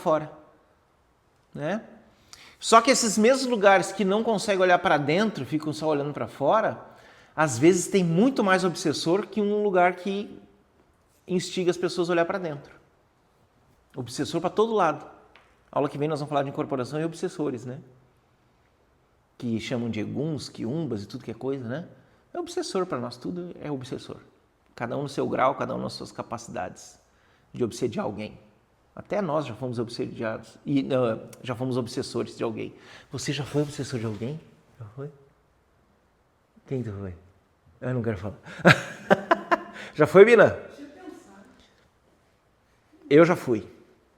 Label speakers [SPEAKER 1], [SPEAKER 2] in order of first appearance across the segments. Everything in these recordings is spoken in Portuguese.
[SPEAKER 1] fora, né? Só que esses mesmos lugares que não conseguem olhar para dentro, ficam só olhando para fora, às vezes tem muito mais obsessor que um lugar que instiga as pessoas a olhar para dentro. Obsessor para todo lado. Aula que vem nós vamos falar de incorporação e obsessores, né? Que chamam de eguns, quiumbas e tudo que é coisa, né? É obsessor para nós, tudo é obsessor. Cada um no seu grau, cada um nas suas capacidades de obsediar alguém. Até nós já fomos obsediados, já fomos obsessores de alguém. Você já foi obsessor de alguém? Já foi? Quem tu foi? Eu não quero falar. Já foi, Bina? Eu já fui.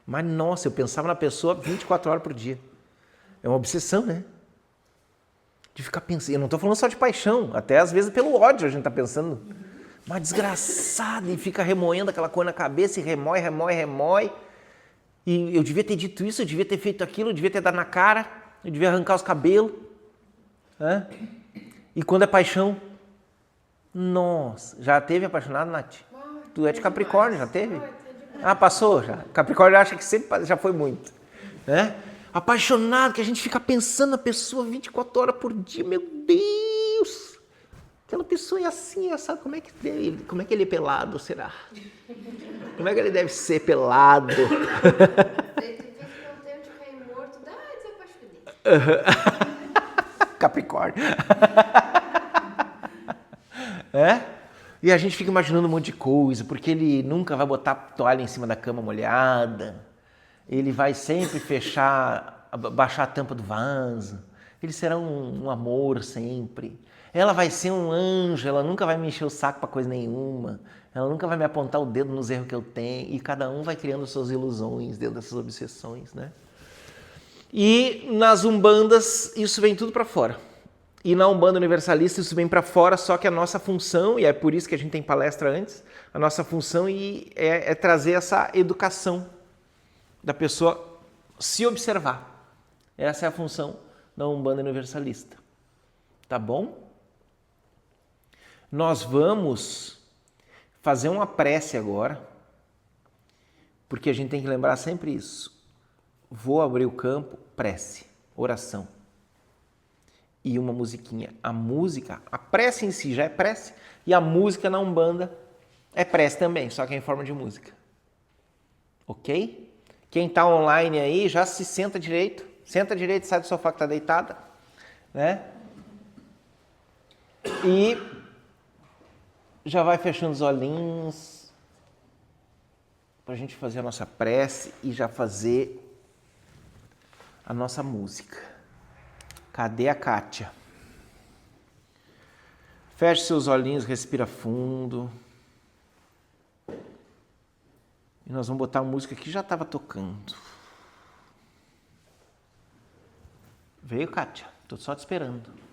[SPEAKER 1] Mas, nossa, eu pensava na pessoa 24 horas por dia. É uma obsessão, né? De ficar pensando. Eu não estou falando só de paixão. Até às vezes pelo ódio a gente está pensando. Mas desgraçado. E fica remoendo aquela coisa na cabeça e remói. E eu devia ter dito isso, eu devia ter feito aquilo, eu devia ter dado na cara, eu devia arrancar os cabelos. Né? E quando é paixão, nossa, já teve apaixonado, Nath? Tu é de Capricórnio, já teve? Ah, passou já. Capricórnio acha que sempre já foi muito. Né? Apaixonado, que a gente fica pensando na pessoa 24 horas por dia, meu Deus! Aquela pessoa é assim, sabe como é que ele é pelado, será? Como é que ele deve ser pelado? Capricórnio. É? E a gente fica imaginando um monte de coisa, porque ele nunca vai botar toalha em cima da cama molhada, ele vai sempre baixar a tampa do vaso, ele será um amor sempre. Ela vai ser um anjo, ela nunca vai me encher o saco pra coisa nenhuma, ela nunca vai me apontar o dedo nos erros que eu tenho, e cada um vai criando suas ilusões dentro dessas obsessões, né? E nas umbandas isso vem tudo para fora. E na Umbanda Universalista isso vem para fora, só que a nossa função, e é por isso que a gente tem palestra antes, a nossa função é trazer essa educação da pessoa se observar. Essa é a função da Umbanda Universalista. Tá bom? Nós vamos fazer uma prece agora, porque a gente tem que lembrar sempre isso. Vou abrir o campo, prece, oração. E uma musiquinha. A música, a prece em si já é prece, e a música na Umbanda é prece também, só que é em forma de música. Ok? Quem está online aí, já se senta direito, sai do sofá que está deitada, né? E já vai fechando os olhinhos para a gente fazer a nossa prece e já fazer a nossa música. Cadê a Kátia? Feche seus olhinhos, respira fundo. E nós vamos botar a música que já estava tocando. Veio, Kátia? Estou só te esperando.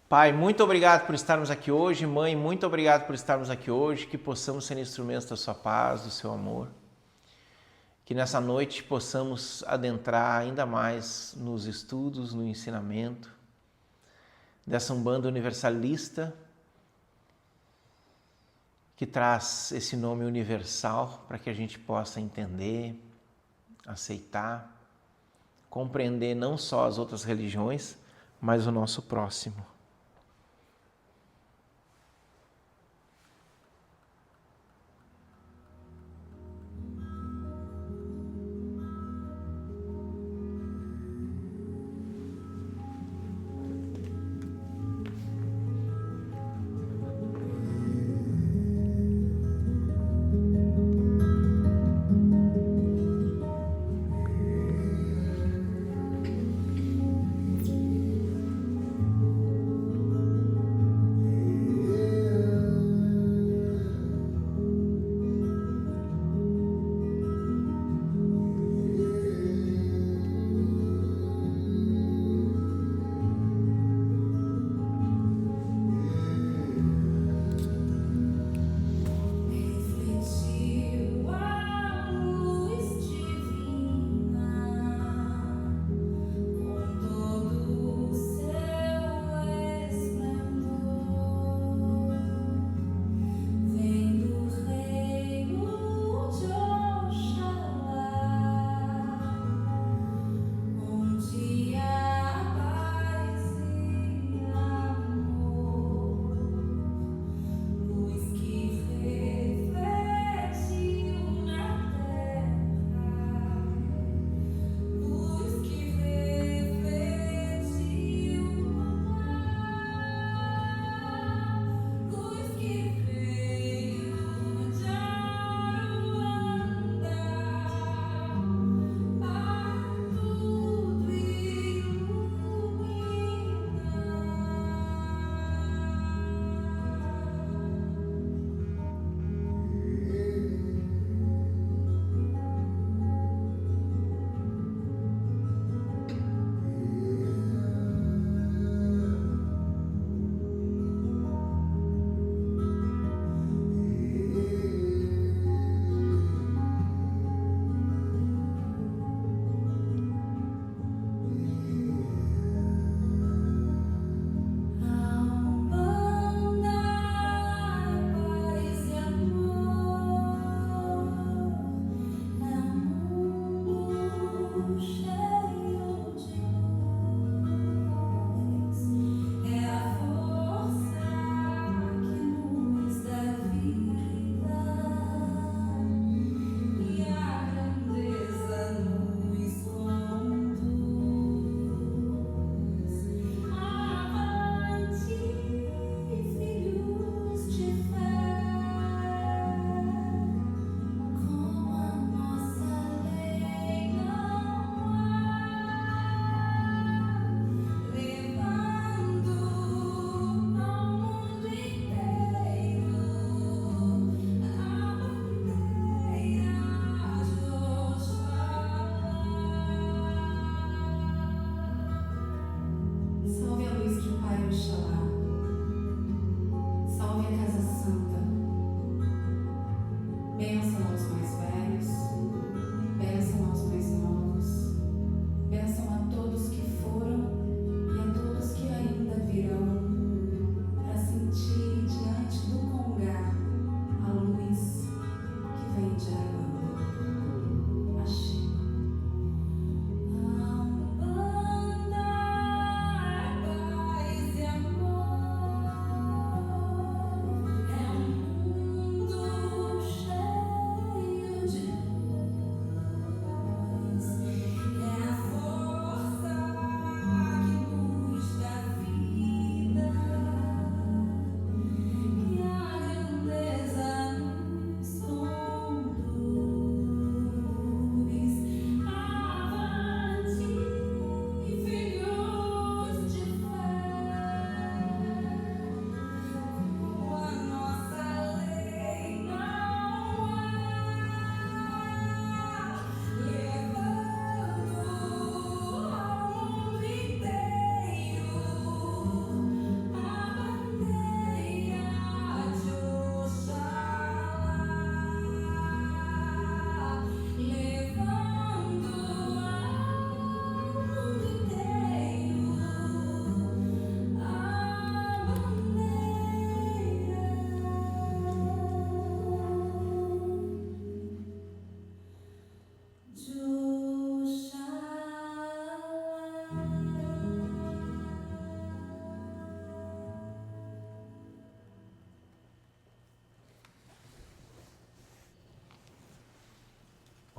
[SPEAKER 1] Pai, muito obrigado por estarmos aqui hoje. Mãe, muito obrigado por estarmos aqui hoje. Que possamos ser instrumentos da sua paz, do seu amor. Que nessa noite possamos adentrar ainda mais nos estudos, no ensinamento dessa Umbanda Universalista, que traz esse nome universal para que a gente possa entender, aceitar, compreender não só as outras religiões, mas o nosso próximo.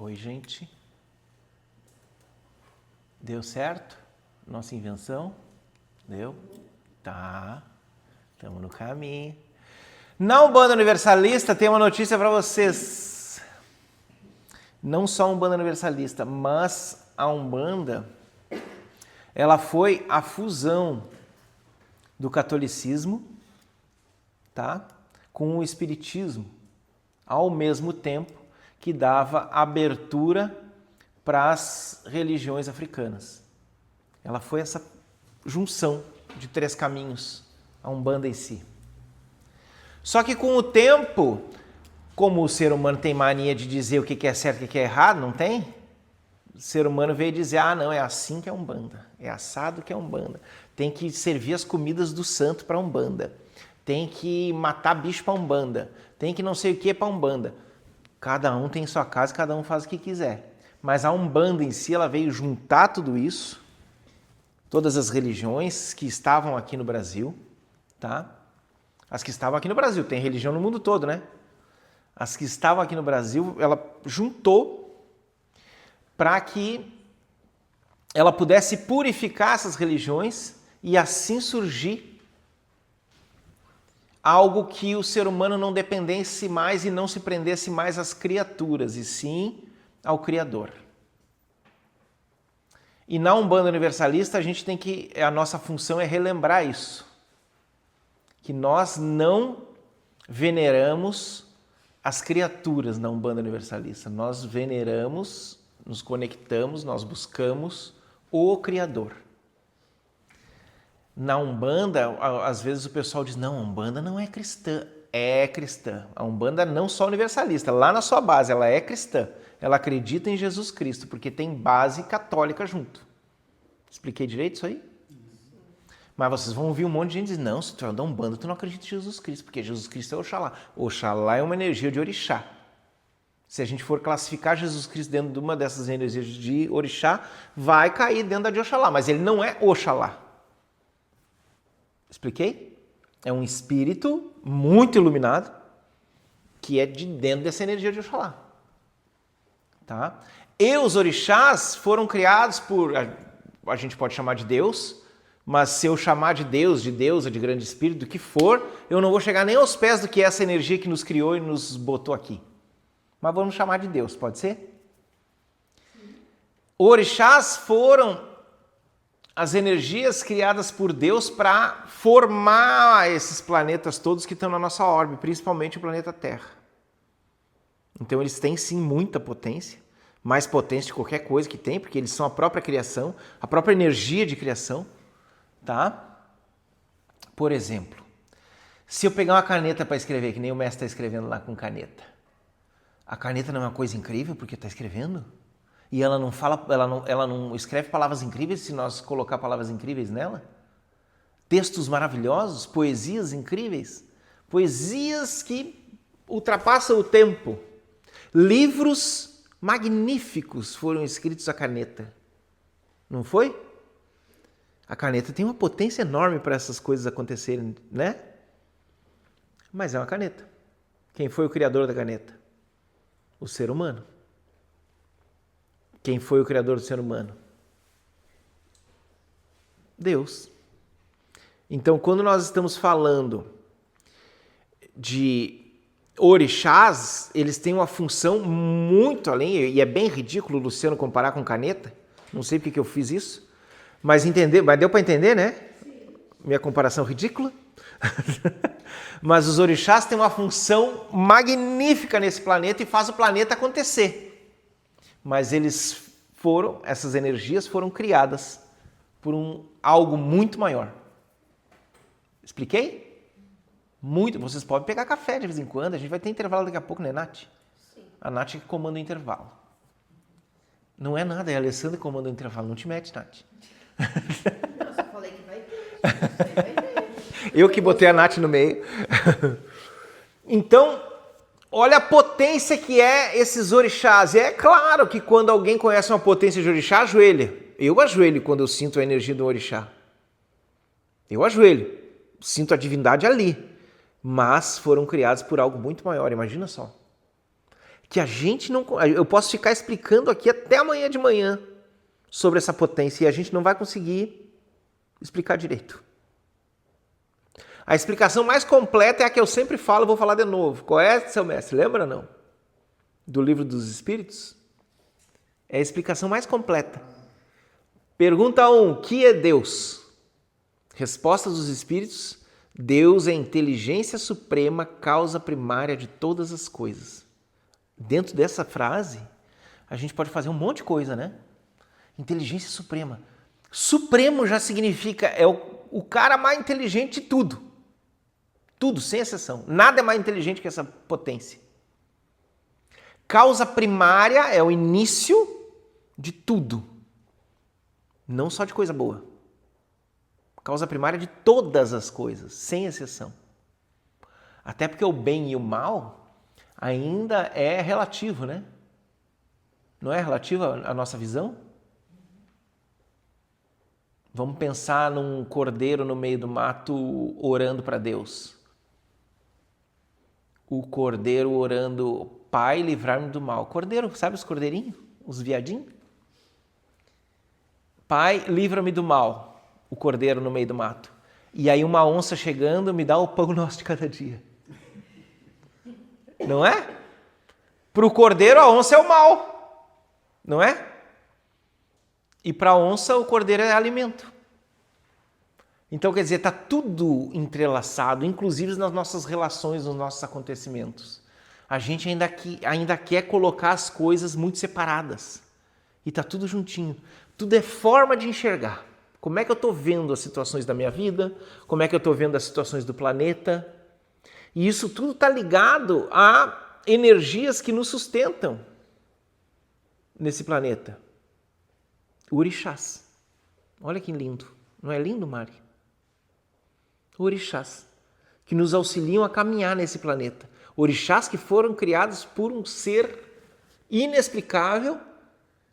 [SPEAKER 1] Oi, gente. Deu certo? Nossa invenção? Deu? Tá. Estamos no caminho. Na Umbanda Universalista tem uma notícia para vocês. Não só a Umbanda Universalista, mas a Umbanda, ela foi a fusão do catolicismo, tá, com o espiritismo, ao mesmo tempo que dava abertura para as religiões africanas. Ela foi essa junção de 3 caminhos, a Umbanda em si. Só que com o tempo, como o ser humano tem mania de dizer o que é certo e o que é errado, não tem? O ser humano veio dizer, não, é assim que é Umbanda, é assado que é Umbanda. Tem que servir as comidas do santo para Umbanda. Tem que matar bicho para Umbanda. Tem que não sei o que para Umbanda. Cada um tem sua casa, cada um faz o que quiser. Mas a Umbanda em si, ela veio juntar tudo isso, todas as religiões que estavam aqui no Brasil, tá? As que estavam aqui no Brasil, tem religião no mundo todo, né? As que estavam aqui no Brasil, ela juntou para que ela pudesse purificar essas religiões e assim surgir algo que o ser humano não dependesse mais e não se prendesse mais às criaturas, e sim ao Criador. E na Umbanda Universalista, a nossa função é relembrar isso. Que nós não veneramos as criaturas na Umbanda Universalista. Nós veneramos, nos conectamos, nós buscamos o Criador. Na Umbanda, às vezes o pessoal diz, não, a Umbanda não é cristã. É cristã. A Umbanda não só universalista, lá na sua base, ela é cristã. Ela acredita em Jesus Cristo, porque tem base católica junto. Expliquei direito isso aí? Mas vocês vão ouvir um monte de gente dizer, não, se tu é da Umbanda, tu não acredita em Jesus Cristo, porque Jesus Cristo é Oxalá. Oxalá é uma energia de orixá. Se a gente for classificar Jesus Cristo dentro de uma dessas energias de orixá, vai cair dentro da de Oxalá, mas ele não é Oxalá. Expliquei? É um espírito muito iluminado que é de dentro dessa energia de Oxalá. Tá? E os orixás foram criados por, a gente pode chamar de Deus, mas se eu chamar de Deus, de deusa, de grande espírito, do que for, eu não vou chegar nem aos pés do que é essa energia que nos criou e nos botou aqui. Mas vamos chamar de Deus, pode ser? Orixás foram as energias criadas por Deus para formar esses planetas todos que estão na nossa órbita, principalmente o planeta Terra. Então eles têm sim muita potência, mais potência de qualquer coisa que tem, porque eles são a própria criação, a própria energia de criação, tá? Por exemplo, se eu pegar uma caneta para escrever, que nem o mestre está escrevendo lá com caneta, a caneta não é uma coisa incrível porque está escrevendo? E ela não escreve palavras incríveis se nós colocar palavras incríveis nela? Textos maravilhosos, poesias incríveis, poesias que ultrapassam o tempo. Livros magníficos foram escritos à caneta. Não foi? A caneta tem uma potência enorme para essas coisas acontecerem, né? Mas é uma caneta. Quem foi o criador da caneta? O ser humano. Quem foi o criador do ser humano? Deus. Então, quando nós estamos falando de orixás, eles têm uma função muito além, e é bem ridículo, Luciano, comparar com caneta. Não sei porque que eu fiz isso, mas deu para entender, né? Minha comparação ridícula. Mas os orixás têm uma função magnífica nesse planeta e faz o planeta acontecer. Mas essas energias foram criadas por algo muito maior. Expliquei? Muito. Vocês podem pegar café de vez em quando, a gente vai ter intervalo daqui a pouco, né, Nath? Sim. A Nath que comanda o intervalo. Não é nada, é a Alessandra que comanda o intervalo, não te mete, Nath.
[SPEAKER 2] Eu só falei que vai ter.
[SPEAKER 1] Eu que botei a Nath no meio. Então, olha a potência que é esses orixás. E é claro que quando alguém conhece uma potência de orixá, ajoelha. Eu ajoelho quando eu sinto a energia do orixá. Eu ajoelho. Sinto a divindade ali. Mas foram criados por algo muito maior, imagina só. que a gente não... Eu posso ficar explicando aqui até amanhã de manhã sobre essa potência e a gente não vai conseguir explicar direito. A explicação mais completa é a que eu sempre falo, vou falar de novo. Qual é, seu mestre? Lembra não? Do Livro dos Espíritos? É a explicação mais completa. Pergunta 1. O que é Deus? Resposta dos Espíritos. Deus é a inteligência suprema, causa primária de todas as coisas. Dentro dessa frase, a gente pode fazer um monte de coisa, né? Inteligência suprema. Supremo já significa, é o cara mais inteligente de tudo. Tudo, sem exceção. Nada é mais inteligente que essa potência. Causa primária é o início de tudo. Não só de coisa boa. Causa primária de todas as coisas, sem exceção. Até porque o bem e o mal ainda é relativo, né? Não é relativo à nossa visão? Vamos pensar num cordeiro no meio do mato orando para Deus. O cordeiro orando, Pai, livrar-me do mal. Cordeiro, sabe os cordeirinhos? Os viadinhos? Pai, livra-me do mal. O cordeiro no meio do mato. E aí uma onça chegando me dá o pão nosso de cada dia. Não é? Para o cordeiro a onça é o mal. Não é? E para a onça o cordeiro é alimento. Então, quer dizer, está tudo entrelaçado, inclusive nas nossas relações, nos nossos acontecimentos. A gente ainda quer colocar as coisas muito separadas. E está tudo juntinho. Tudo é forma de enxergar. Como é que eu estou vendo as situações da minha vida? Como é que eu estou vendo as situações do planeta? E isso tudo está ligado a energias que nos sustentam nesse planeta. Orixás. Olha que lindo. Não é lindo, Mari? Orixás, que nos auxiliam a caminhar nesse planeta. Orixás que foram criados por um ser inexplicável,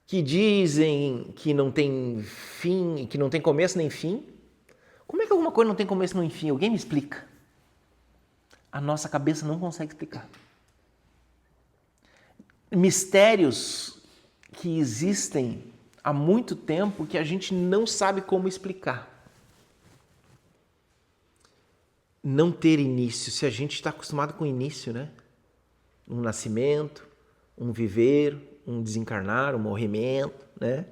[SPEAKER 1] que dizem que não tem fim, que não tem começo nem fim. Como é que alguma coisa não tem começo nem fim? Alguém me explica? A nossa cabeça não consegue explicar. Mistérios que existem há muito tempo que a gente não sabe como explicar. Não ter início, se a gente está acostumado com início, né? Um nascimento, um viver, um desencarnar, um morrimento, né?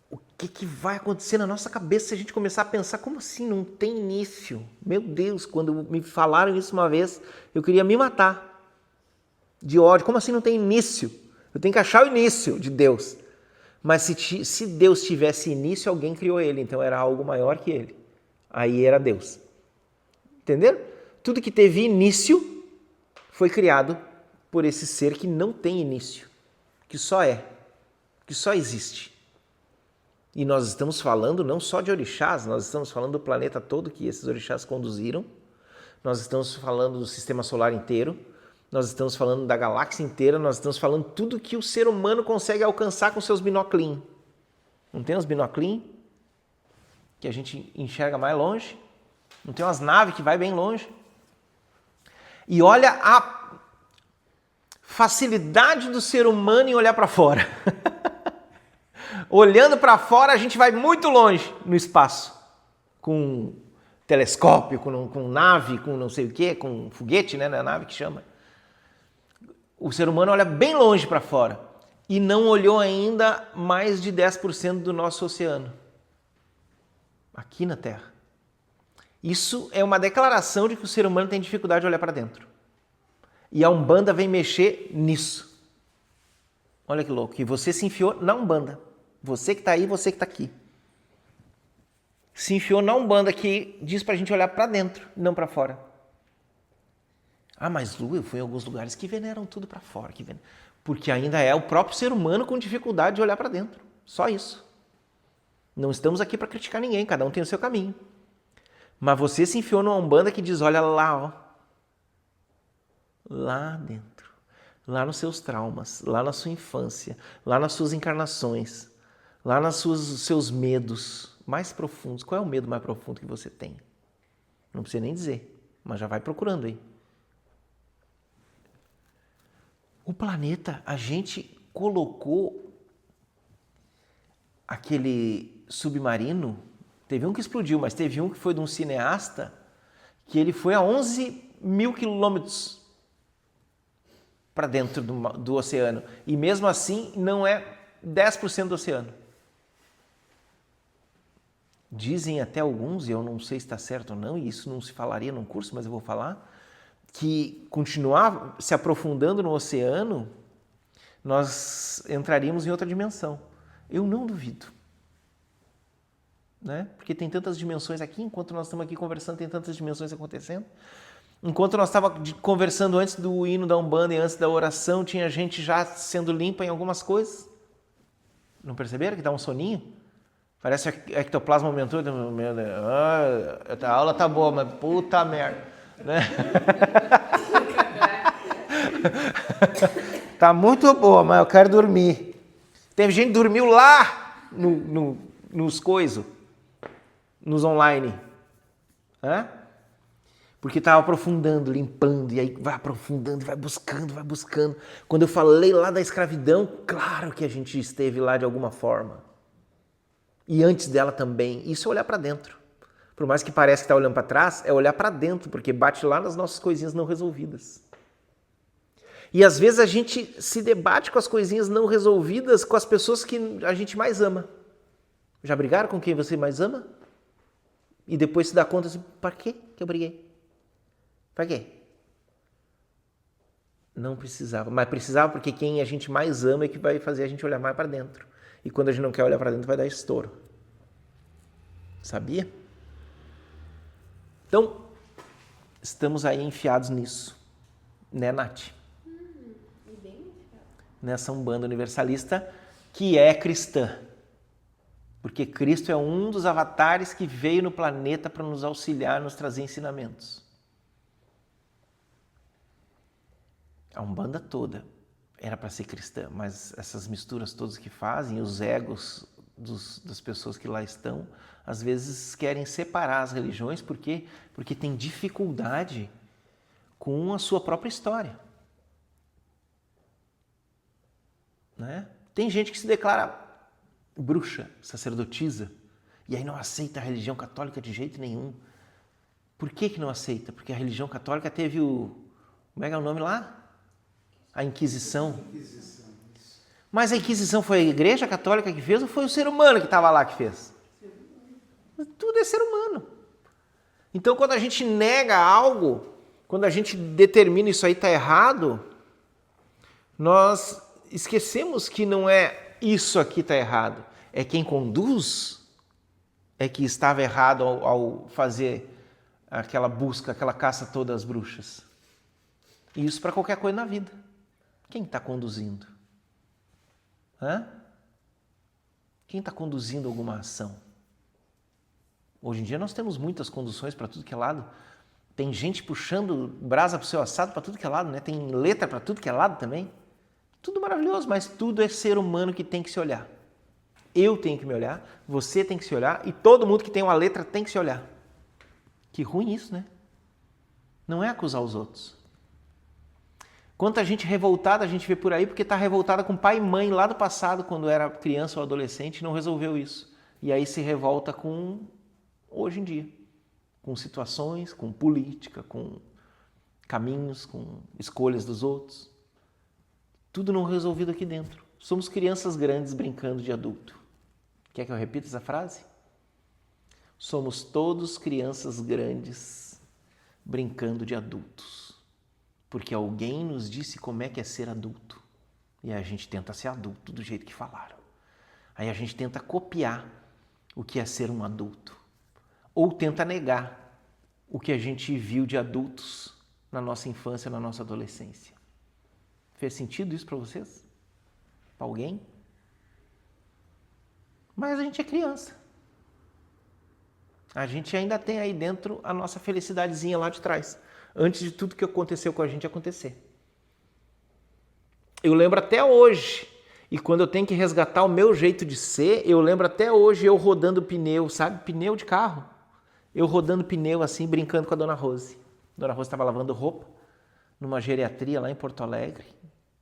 [SPEAKER 1] O que vai acontecer na nossa cabeça se a gente começar a pensar, como assim não tem início? Meu Deus, quando me falaram isso uma vez, eu queria me matar de ódio. Como assim não tem início? Eu tenho que achar o início de Deus. Mas se Deus tivesse início, alguém criou ele, então era algo maior que ele. Aí era Deus. Entenderam? Tudo que teve início foi criado por esse ser que não tem início, que só é, que só existe. E nós estamos falando não só de orixás, nós estamos falando do planeta todo que esses orixás conduziram, nós estamos falando do sistema solar inteiro, nós estamos falando da galáxia inteira, nós estamos falando tudo que o ser humano consegue alcançar com seus binóculos. Não tem os binóculos? Que a gente enxerga mais longe? Não tem umas naves que vai bem longe? E olha a facilidade do ser humano em olhar para fora. Olhando para fora, a gente vai muito longe no espaço. Com telescópio, com nave, com não sei o quê, com foguete, né? Na nave que chama. O ser humano olha bem longe para fora. E não olhou ainda mais de 10% do nosso oceano. Aqui na Terra. Isso é uma declaração de que o ser humano tem dificuldade de olhar para dentro. E a Umbanda vem mexer nisso. Olha que louco. E você se enfiou na Umbanda. Você que está aí, você que está aqui. Se enfiou na Umbanda que diz para a gente olhar para dentro, não para fora. Ah, mas Lu, eu fui em alguns lugares que veneram tudo para fora. Porque ainda é o próprio ser humano com dificuldade de olhar para dentro. Só isso. Não estamos aqui para criticar ninguém, cada um tem o seu caminho. Mas você se enfiou numa Umbanda que diz, olha lá, ó. Lá dentro. Lá nos seus traumas, lá na sua infância, lá nas suas encarnações, lá nos seus medos mais profundos. Qual é o medo mais profundo que você tem? Não precisa nem dizer, mas já vai procurando aí. O planeta, a gente colocou aquele submarino, teve um que explodiu, mas teve um que foi de um cineasta, que ele foi a 11 mil quilômetros para dentro do oceano. E mesmo assim, não é 10% do oceano. Dizem até alguns, e eu não sei se está certo ou não, e isso não se falaria num curso, mas eu vou falar, que continuar se aprofundando no oceano, nós entraríamos em outra dimensão. Eu não duvido. Né? Porque tem tantas dimensões aqui, enquanto nós estamos aqui conversando, tem tantas dimensões acontecendo. Enquanto nós estávamos conversando antes do hino da Umbanda e antes da oração, tinha gente já sendo limpa em algumas coisas. Não perceberam que dá um soninho? Parece ectoplasma aumentou. A aula tá boa, mas puta merda. Né? Tá muito boa, mas eu quero dormir. Teve gente que dormiu lá nos coisos, nos online. Porque estava aprofundando, limpando, e aí vai aprofundando, vai buscando. Quando eu falei lá da escravidão, claro que a gente esteve lá de alguma forma. E antes dela também. Isso é olhar para dentro. Por mais que pareça que está olhando para trás, é olhar para dentro, porque bate lá nas nossas coisinhas não resolvidas. E às vezes a gente se debate com as coisinhas não resolvidas com as pessoas que a gente mais ama. Já brigaram com quem você mais ama? E depois se dá conta assim, para quê que eu briguei? Para quê? Não precisava, mas precisava porque quem a gente mais ama é que vai fazer a gente olhar mais para dentro. E quando a gente não quer olhar para dentro vai dar estouro. Sabia? Então, estamos aí enfiados nisso. Né, Nath? Nessa Umbanda universalista que é cristã. Porque Cristo é um dos avatares que veio no planeta para nos auxiliar, nos trazer ensinamentos. A Umbanda toda era para ser cristã, mas essas misturas todas que fazem, os egos das pessoas que lá estão, às vezes querem separar as religiões, por quê? Porque tem dificuldade com a sua própria história. Né? Tem gente que se declara bruxa, sacerdotisa, e aí não aceita a religião católica de jeito nenhum. Por que não aceita? Porque a religião católica teve como é que é o nome lá? A Inquisição. Mas a Inquisição foi a Igreja Católica que fez ou foi o ser humano que estava lá que fez? Tudo é ser humano. Então, quando a gente nega algo, quando a gente determina isso aí está errado, nós esquecemos que não é isso aqui está errado. É quem conduz é que estava errado ao fazer aquela busca, aquela caça todas as bruxas. E isso para qualquer coisa na vida. Quem está conduzindo? Quem está conduzindo alguma ação? Hoje em dia nós temos muitas conduções para tudo que é lado. Tem gente puxando brasa para o seu assado para tudo que é lado, né? Tem letra para tudo que é lado também. Tudo maravilhoso, mas tudo é ser humano que tem que se olhar. Eu tenho que me olhar, você tem que se olhar e todo mundo que tem uma letra tem que se olhar. Que ruim isso, né? Não é acusar os outros. Quanta gente revoltada a gente vê por aí porque está revoltada com pai e mãe lá do passado, quando era criança ou adolescente, e não resolveu isso. E aí se revolta com hoje em dia, com situações, com política, com caminhos, com escolhas dos outros. Tudo não resolvido aqui dentro. Somos crianças grandes brincando de adulto. Quer que eu repita essa frase? Somos todos crianças grandes brincando de adultos. Porque alguém nos disse como é que é ser adulto. E a gente tenta ser adulto do jeito que falaram. Aí a gente tenta copiar o que é ser um adulto. Ou tenta negar o que a gente viu de adultos na nossa infância, na nossa adolescência. Fez sentido isso para vocês? Para alguém? Mas a gente é criança. A gente ainda tem aí dentro a nossa felicidadezinha lá de trás. Antes de tudo que aconteceu com a gente acontecer. Eu lembro até hoje, e quando eu tenho que resgatar o meu jeito de ser, eu lembro até hoje eu rodando pneu, sabe? Pneu de carro. Eu rodando pneu assim, brincando com a Dona Rose. A Dona Rose estava lavando roupa numa geriatria lá em Porto Alegre,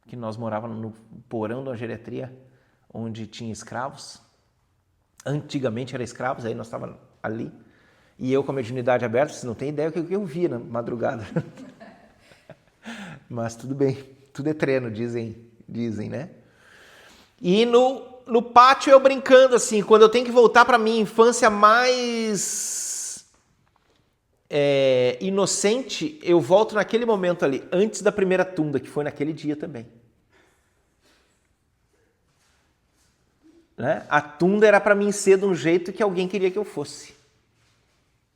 [SPEAKER 1] que nós morávamos no porão de uma geriatria onde tinha escravos. Antigamente era escravos, aí nós estávamos ali. E eu com a mediunidade aberta, você não tem ideia do que eu via na madrugada. Mas tudo bem, tudo é treino, dizem, né? E no pátio eu brincando assim, quando eu tenho que voltar para minha infância mais inocente, eu volto naquele momento ali, antes da primeira tunda, que foi naquele dia também. Né? A tunda era para mim ser de um jeito que alguém queria que eu fosse.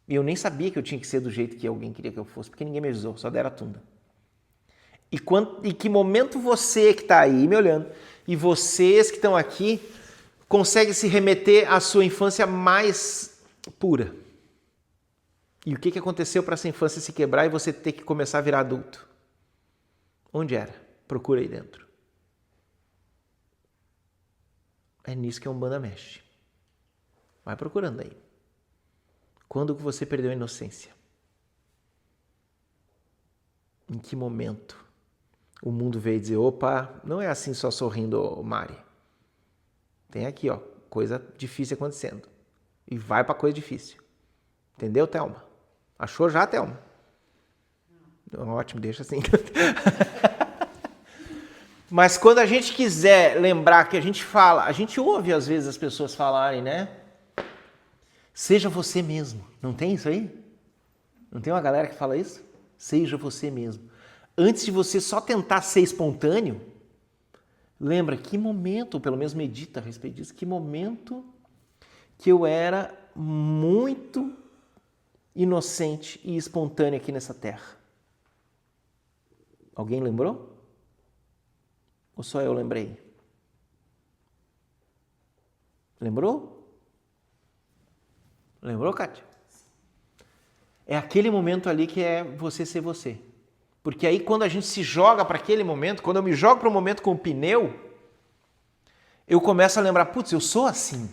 [SPEAKER 1] E eu nem sabia que eu tinha que ser do jeito que alguém queria que eu fosse, porque ninguém me avisou, só deram a tunda. E que momento você que está aí me olhando, e vocês que estão aqui, conseguem se remeter à sua infância mais pura? E o que aconteceu para essa infância se quebrar e você ter que começar a virar adulto? Onde era? Procura aí dentro. É nisso que a Umbanda mexe. Vai procurando aí. Quando que você perdeu a inocência? Em que momento o mundo veio dizer, opa, não é assim só sorrindo, Mari. Tem aqui, ó, coisa difícil acontecendo. E vai pra coisa difícil. Entendeu, Thelma? Achou já, Thelma? Ótimo, deixa assim. Mas quando a gente quiser lembrar que a gente fala, a gente ouve às vezes as pessoas falarem, né? Seja você mesmo. Não tem isso aí? Não tem uma galera que fala isso? Seja você mesmo. Antes de você só tentar ser espontâneo, lembra que momento, ou pelo menos medita a respeito disso, que momento que eu era muito inocente e espontâneo aqui nessa terra. Alguém lembrou? Ou só eu lembrei? Lembrou? Lembrou, Kátia? É aquele momento ali que é você ser você. Porque aí quando a gente se joga para aquele momento, quando eu me jogo para um momento com o pneu, eu começo a lembrar, putz, eu sou assim.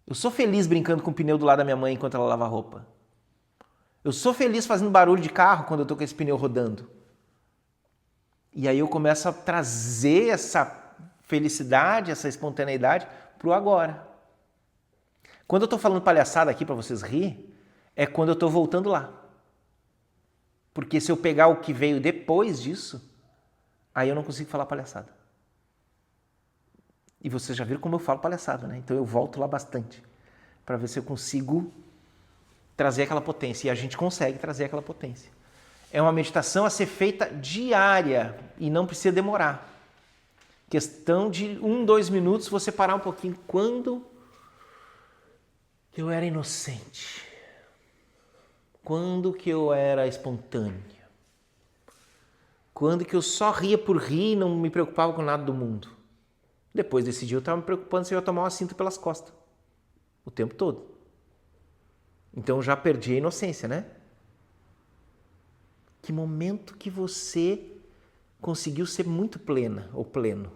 [SPEAKER 1] Eu sou feliz brincando com o pneu do lado da minha mãe enquanto ela lava a roupa. Eu sou feliz fazendo barulho de carro quando eu tô com esse pneu rodando. E aí eu começo a trazer essa felicidade, essa espontaneidade pro agora. Quando eu tô falando palhaçada aqui para vocês rir, é quando eu tô voltando lá. Porque se eu pegar o que veio depois disso, aí eu não consigo falar palhaçada. E vocês já viram como eu falo palhaçada, né? Então eu volto lá bastante para ver se eu consigo trazer aquela potência. E a gente consegue trazer aquela potência. É uma meditação a ser feita diária e não precisa demorar. Questão de 1-2 minutos você parar um pouquinho. Quando eu era inocente? Quando que eu era espontâneo? Quando que eu só ria por rir e não me preocupava com nada do mundo? Depois desse dia eu estava me preocupando se eu ia tomar uma cinta pelas costas. O tempo todo. Então eu já perdi a inocência, né? Que momento que você conseguiu ser muito plena ou pleno?